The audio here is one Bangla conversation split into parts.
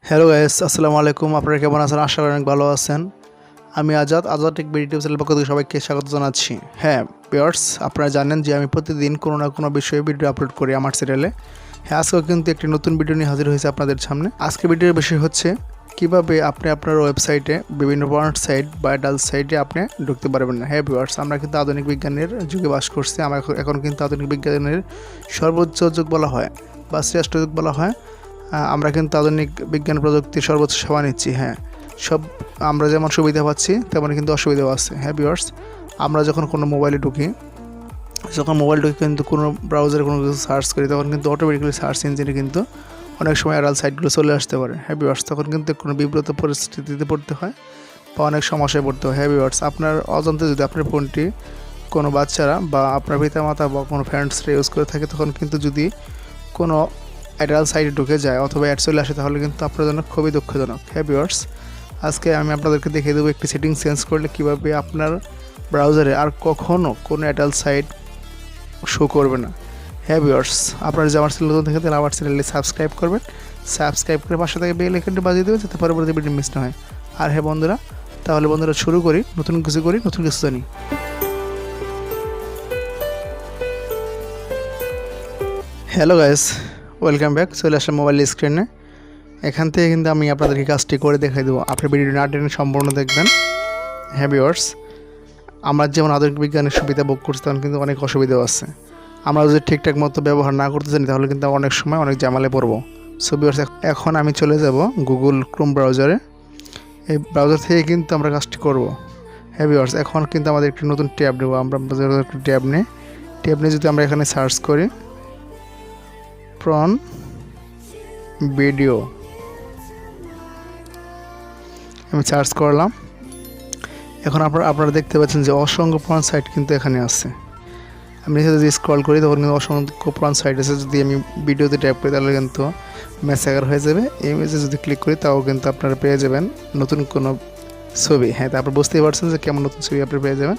হ্যালো গাইস, আসসালামু আলাইকুম। আপনারা কেমন আছেন? আশা করি অনেক ভালো আছেন। আমি আজাদ টেক বিডি চ্যানেলের পক্ষ থেকে সবাইকে স্বাগত জানাচ্ছি। হ্যাঁ ভিউয়ার্স, আপনারা জানেন যে আমি প্রতিদিন কোনো না কোনো বিষয়ে ভিডিও আপলোড করি আমার চ্যানেলে। হ্যাঁ, আজকেও কিন্তু একটি নতুন ভিডিও নিয়ে হাজির হয়েছে আপনাদের সামনে। আজকে ভিডিওর বিষয় হচ্ছে কিভাবে আপনি আপনার ওয়েবসাইটে বিভিন্ন পর্ন সাইট বা অ্যাডাল্ট সাইটে আপনি ঢুকতে পারবেন না। হ্যাঁ ভিউয়ার্স, আমরা কিন্তু আধুনিক বিজ্ঞানের যুগে বাস করছি। আমরা এখন কিন্তু আধুনিক বিজ্ঞানের সর্বোচ্চ যুগ বলা হয় বা শ্রেষ্ঠ যুগ বলা হয়। আমরা কিন্তু আধুনিক বিজ্ঞান প্রযুক্তির সর্বোচ্চ সেবা নিচ্ছি। হ্যাঁ, সব আমরা যেমন সুবিধা পাচ্ছি তেমন কিন্তু অসুবিধাও আছে। হ্যাঁ ভিউয়ার্স, আমরা যখন কোনো মোবাইলে ঢুকি কিন্তু কোনো ব্রাউজারে কোনো কিছু সার্চ করি, তখন কিন্তু অটোমেটিক্যালি সার্চ ইঞ্জিনে কিন্তু অনেক সময় অ্যাডাল্ট সাইটগুলো চলে আসতে পারে। হ্যাঁ ভিউয়ার্স, তখন কিন্তু কোনো বিব্রত পরিস্থিতিতে পড়তে হয় বা অনেক সমস্যায় পড়তে হয়। হ্যাঁ ভিউয়ার্স, আপনার অজান্তে যদি আপনার ফোনটি কোনো বাচ্চারা বা আপনার পিতামাতা বা কোনো ফ্রেন্ডসরা ইউজ করে থাকে, তখন কিন্তু যদি কোনো অ্যাডাল্ট সাইটে ঢুকে যায় অথবা অ্যাড চলে আসে, তাহলে কিন্তু আপনার জন্য খুবই দুঃখজনক। হ্যাঁ ভিউয়ার্স, আজকে আমি আপনাদেরকে দেখিয়ে দেবো একটি সেটিং চেঞ্জ করলে কীভাবে আপনার ব্রাউজারে আর কখনও কোনো অ্যাডাল্ট সাইট শো করবে না। হ্যাঁ ভিউয়ার্স, আপনারা যে আমার চ্যানেল নতুন থেকে তাহলে আমার চ্যানেলে সাবস্ক্রাইব করবেন। সাবস্ক্রাইব করে পাশে থেকে বেল আইকনটি বাজিয়ে দেবেন যাতে পরবর্তী ভিডিও মিস না হয়। আর হ্যাঁ বন্ধুরা, তাহলে বন্ধুরা শুরু করি, নতুন কিছু জানি। Hello guys, welcome back. চলে আসলাম মোবাইল স্ক্রিনে। এখান থেকে কিন্তু আমি আপনাদেরকে কাজটি করে দেখাই দেবো। আপনি ভিডিওটি না টেনে সম্পূর্ণ দেখবেন। হ্যাঁ ভিউয়ার্স, আমরা যেমন আধুনিক বিজ্ঞানের সুবিধা ভোগ করছি, তেমন কিন্তু অনেক অসুবিধাও আছে। আমরা যদি ঠিকঠাক মতো ব্যবহার না করতে জানি, তাহলে কিন্তু অনেক সময় অনেক ঝামেলায় পড়বো। সো ভিউয়ার্স, এখন আমি চলে যাব গুগল ক্রোম ব্রাউজারে। এই ব্রাউজার থেকে কিন্তু আমরা কাজটি করব। হ্যাঁ ভিউয়ার্স, এখন কিন্তু আমাদের একটি নতুন ট্যাব নেব। আমরা একটি ট্যাব নিয়ে যদি আমরা এখানে সার্চ করি প্রন ভিডিও, আমি সার্চ করলাম। এখন আপনারা দেখতে পাচ্ছেন যে অসংখ্য পর্ন সাইট কিন্তু এখানে আছে। আমি যদি স্ক্রল করি তখন কিন্তু অসংখ্য পর্ন সাইট আছে। যদি আমি ভিডিওতে ট্যাপ করি তাহলে কিন্তু মেসেজার হয়ে যাবে। এই ইমেজে যদি ক্লিক করি তাও কিন্তু আপনারা পেয়ে যাবেন নতুন কোনো ছবি। হ্যাঁ, তারপর বুঝতেই পারছেন যে কেমন নতুন ছবি আপনারা পেয়ে যাবেন।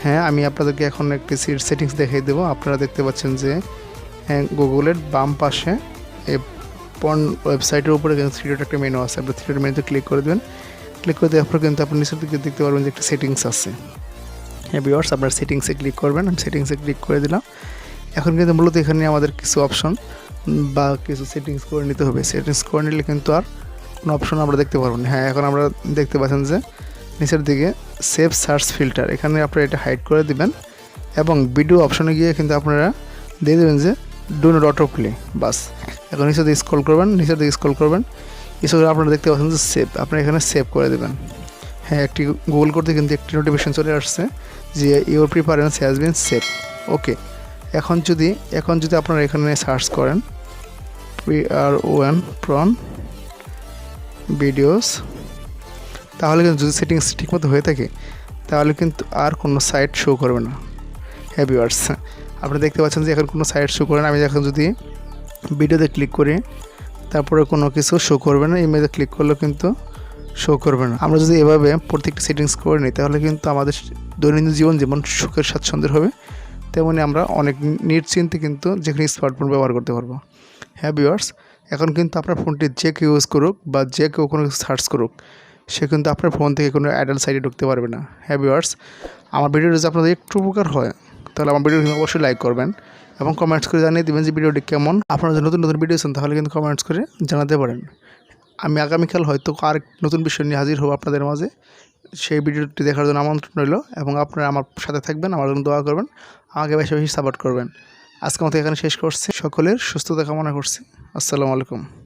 হ্যাঁ, আমি আপনাদেরকে এখন একটি সেটিংস দেখিয়ে দেবো। আপনারা দেখতে পাচ্ছেন যে হ্যাঁ, গুগলের বাম পাশে এই পর্ন ওয়েবসাইটের উপরে কিন্তু থ্রিডট একটা মেনু আছে। আপনি থ্রিডট মেনুতে ক্লিক করে দেবেন। ক্লিক করে দেওয়ার পর কিন্তু আপনি নিচের দিকে দেখতে পারবেন যে একটা সেটিংস আছে। হ্যাঁ ভিউয়ার্স, আপনার সেটিংসে ক্লিক করবেন। আমি সেটিংসে ক্লিক করে দিলাম। এখন কিন্তু মূলত এখানে আমাদের কিছু অপশন বা কিছু সেটিংস করে নিতে হবে। সেটিংস করে নিলে কিন্তু আর কোনো অপশন আমরা দেখতে পারবো না। হ্যাঁ, এখন আমরা দেখতে পাচ্ছেন যে নিচের দিকে সেভ সার্চ ফিল্টার, এখানে আপনারা এটা হাইড করে দিবেন এবং ভিডিও অপশনে গিয়ে কিন্তু আপনারা দিয়ে দেবেন যে ডু নট অটো প্লে। বাস, এখন নিচের দিকে স্ক্রল করবেন। আপনারা দেখতে পাচ্ছেন যে সেভ, আপনারা এখানে সেভ করে দেবেন। হ্যাঁ, একটি গুগল করতে কিন্তু একটি নোটিফিকেশন চলে আসছে যে your preference has been save. Okay, এখন যদি আপনারা এখানে সার্চ করেন প্রন ভিডিওস, তাহলে কিন্তু যদি সেটিংস ঠিকমতো হয়ে থাকে তাহলে কিন্তু আর কোনো সাইট শো করবে না। হ্যাঁ ভিউয়ার্স, আপনি দেখতে পাচ্ছেন যে এখন কোনো সাইট শো করে না। আমি এখন যদি ভিডিওতে ক্লিক করি তারপরে কোনো কিছু শো করবে না। ইমেজে ক্লিক করলেও কিন্তু শো করবে না। আমরা যদি এভাবে প্রত্যেকটি সেটিংস করে নিই তাহলে কিন্তু আমাদের দৈনন্দিন জীবন যেমন সুখের স্বাচ্ছন্দ্যের হবে, তেমনি আমরা অনেক নিশ্চিন্তে কিন্তু যেখানে স্মার্টফোন ব্যবহার করতে পারবো। হ্যাঁ ভিউয়ার্স, এখন কিন্তু আপনার ফোনটি যে কেউ ইউজ করুক বা যে কেউ কোনো কিছু সার্চ করুক, সে কিন্তু আপনার ফোন থেকে কোনো অ্যাডাল্ট সাইটে ঢুকতে পারবে না। হ্যাঁ ভিউয়ার্স, আমার ভিডিওটি যদি আপনাদের একটু উপকার হয় তাহলে আমার ভিডিওটি অবশ্যই লাইক করবেন এবং কমেন্টস করে জানিয়ে দেবেন যে ভিডিওটি কেমন। আপনারা যদি নতুন ভিডিও চান তাহলে কিন্তু কমেন্টস করে জানাতে পারেন। আমি আগামীকাল হয়তো আর নতুন বিষয় নিয়ে হাজির হব আপনাদের মাঝে। সেই ভিডিওটি দেখার জন্য আমন্ত্রণ রইল এবং আপনারা আমার সাথে থাকবেন, আমার জন্য দোয়া করবেন, আমাকে বেশি বেশি সাপোর্ট করবেন। আজকের মতো এখানে শেষ করছি। সকলের সুস্থতা কামনা করছি। আসসালামু আলাইকুম।